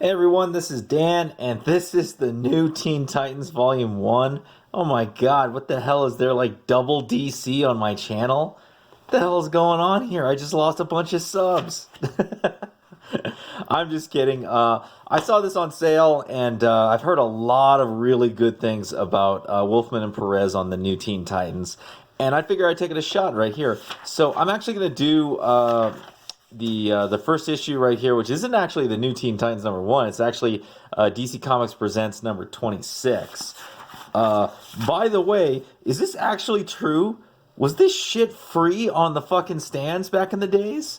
Hey everyone, this is Dan, and this is the new Teen Titans Volume 1. Oh my god, what the hell is there like double DC on my channel? What the hell is going on here? I just lost a bunch of subs. I'm just kidding. I saw this on sale, and I've heard a lot of really good things about Wolfman and Perez on the new Teen Titans. And I figure I'd take it a shot right here. So I'm actually going to do the first issue right here, which isn't actually the new Teen Titans #1. It's actually DC Comics Presents number 26. By the way, is this actually true? Was this shit free on the fucking stands back in the days?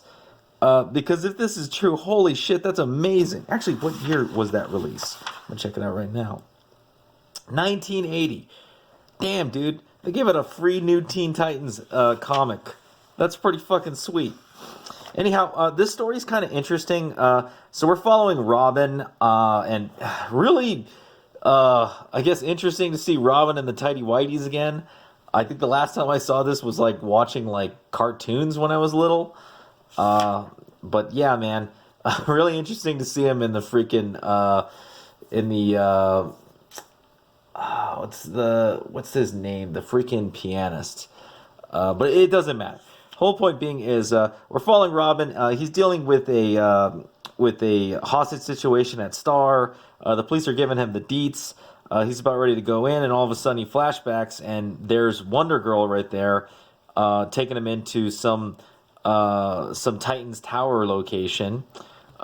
Because if this is true, holy shit, that's amazing. Actually, what year was that release? I'm gonna check it out right now. 1980. Damn, dude. They gave it a free new Teen Titans comic. That's pretty fucking sweet. Anyhow, this story is kind of interesting. So we're following Robin, and really, I guess interesting to see Robin and the Tidy Whities again. I think the last time I saw this was like watching like cartoons when I was little. But yeah, man, really interesting to see him in the freaking in the what's his name? The freaking pianist. But it doesn't matter. Whole point being is we're following Robin. He's dealing with a hostage situation at Star. The police are giving him the deets. He's about ready to go in, and all of a sudden he flashbacks, and there's Wonder Girl right there, taking him into some Titans Tower location.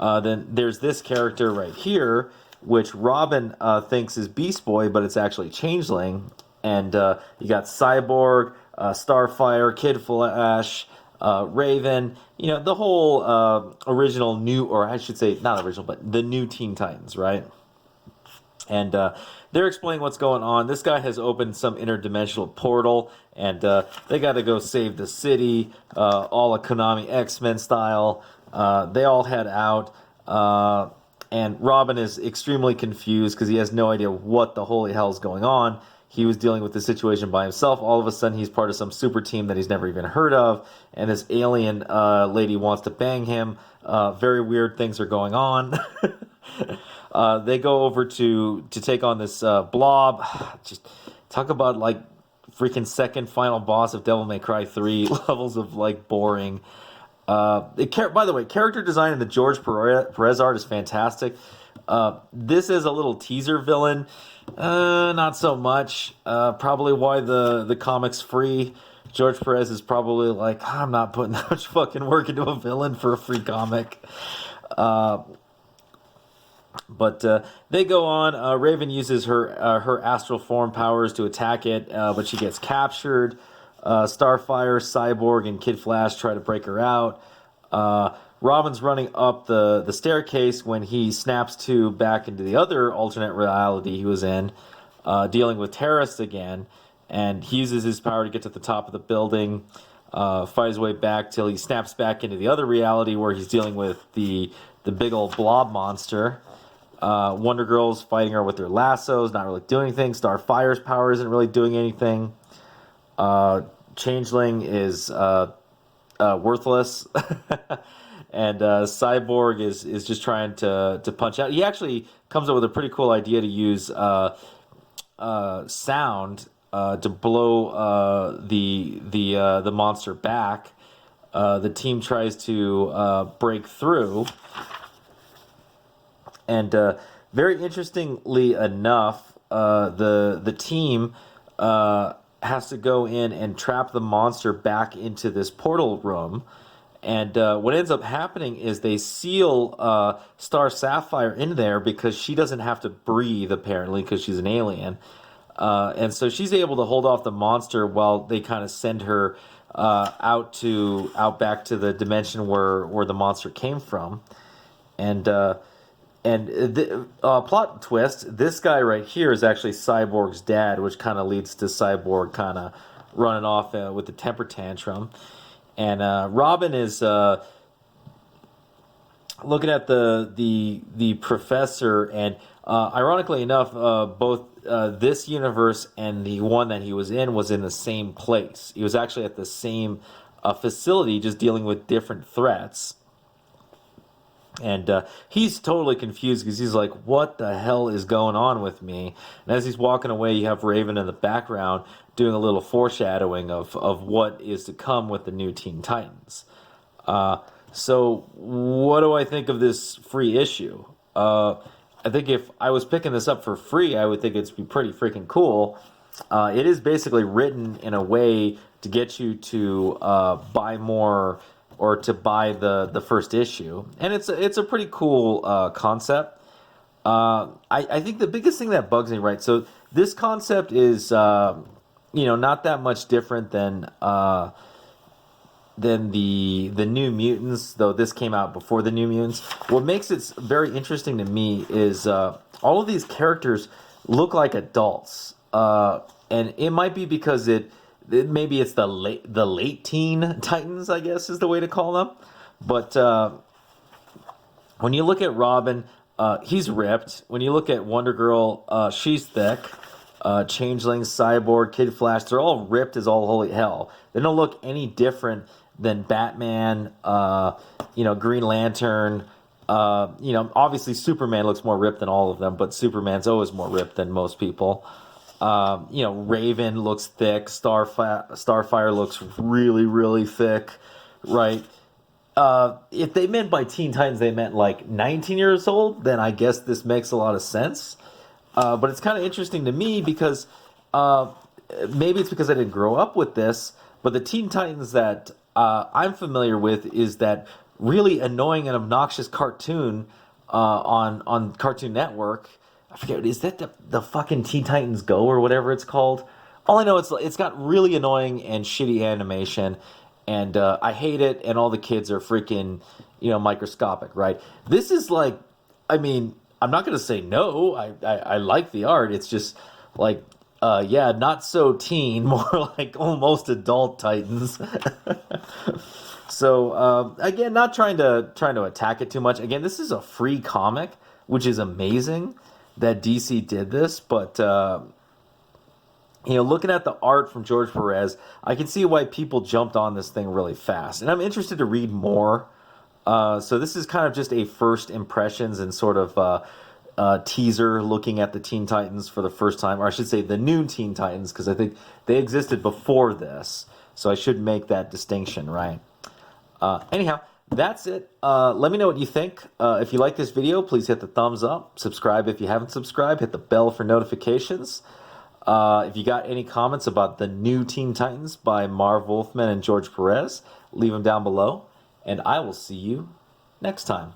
Then there's this character right here, which Robin thinks is Beast Boy, but it's actually Changeling. And you got Cyborg, Starfire, Kid Flash, Raven. You know, the whole original new, or I should say not original, but the new Teen Titans, right? And they're explaining what's going on. This guy has opened some interdimensional portal, and they got to go save the city, all a Konami X-Men style. They all head out, and Robin is extremely confused because he has no idea what the holy hell is going on. He was dealing with the situation by himself. All of a sudden, he's part of some super team that he's never even heard of, and this alien lady wants to bang him. Very weird things are going on. They go over to take on this blob. Just talk about like freaking second final boss of Devil May Cry 3 levels of like boring. By the way, character design in the George Perez art is fantastic. This is a little teaser villain. Not so much. Probably why the comic's free. George Perez is probably like, I'm not putting that much fucking work into a villain for a free comic. But they go on. Raven uses her astral form powers to attack it, but she gets captured. Starfire, Cyborg, and Kid Flash try to break her out. Robin's running up the staircase when he snaps back into the other alternate reality he was in, dealing with terrorists again. And he uses his power to get to the top of the building, fight his way back till he snaps back into the other reality where he's dealing with the big old blob monster. Wonder Girl's fighting her with her lassos, not really doing anything. Starfire's power isn't really doing anything. Changeling is worthless. And Cyborg is just trying to punch out. He actually comes up with a pretty cool idea to use sound to blow the monster back. The team tries to break through. And very interestingly enough, the team has to go in and trap the monster back into this portal room. And what ends up happening is they seal Star Sapphire in there because she doesn't have to breathe, apparently, because she's an alien. And so she's able to hold off the monster while they kind of send her out back to the dimension where the monster came from. And the plot twist, this guy right here is actually Cyborg's dad, which kind of leads to Cyborg kind of running off with the temper tantrum. And Robin is looking at the professor, and ironically enough, both this universe and the one that he was in the same place. He was actually at the same facility, just dealing with different threats. And he's totally confused because he's like, what the hell is going on with me? And as he's walking away, you have Raven in the background doing a little foreshadowing of what is to come with the new Teen Titans. So what do I think of this free issue? I think if I was picking this up for free, I would think it'd be pretty freaking cool. It is basically written in a way to get you to buy more or to buy the first issue, and it's a pretty cool concept. I think the biggest thing that bugs me, right? So this concept is not that much different than the New Mutants, though this came out before the New Mutants. What makes it very interesting to me is all of these characters look like adults, and it might be because maybe it's the late teen Titans, I guess is the way to call them. But when you look at Robin, he's ripped. When you look at Wonder Girl, she's thick. Changeling, Cyborg, Kid Flash, they're all ripped as all holy hell. They don't look any different than Batman, Green Lantern. Obviously Superman looks more ripped than all of them, but Superman's always more ripped than most people. Raven looks thick. Starfire looks really, really thick, right? If they meant by Teen Titans, they meant like 19 years old, then I guess this makes a lot of sense. But it's kind of interesting to me because maybe it's because I didn't grow up with this, but the Teen Titans that I'm familiar with is that really annoying and obnoxious cartoon on Cartoon Network. I forget, is that the fucking Teen Titans Go or whatever it's called? All I know is it's got really annoying and shitty animation, and I hate it, and all the kids are freaking, microscopic, right? This is like, I mean, I'm not going to say no. I like the art. It's just like, not so teen, more like almost adult Titans. So again, not trying to attack it too much. Again, this is a free comic, which is amazing that DC did this. But looking at the art from George Perez, I can see why people jumped on this thing really fast, and I'm interested to read more. So this is kind of just a first impressions and sort of teaser looking at the Teen Titans for the first time, or I should say the new Teen Titans, because I think they existed before this. So I should make that distinction, right? Anyhow, that's it. Let me know what you think. If you like this video, please hit the thumbs up. Subscribe if you haven't subscribed. Hit the bell for notifications. If you got any comments about the new Teen Titans by Marv Wolfman and George Perez, leave them down below. And I will see you next time.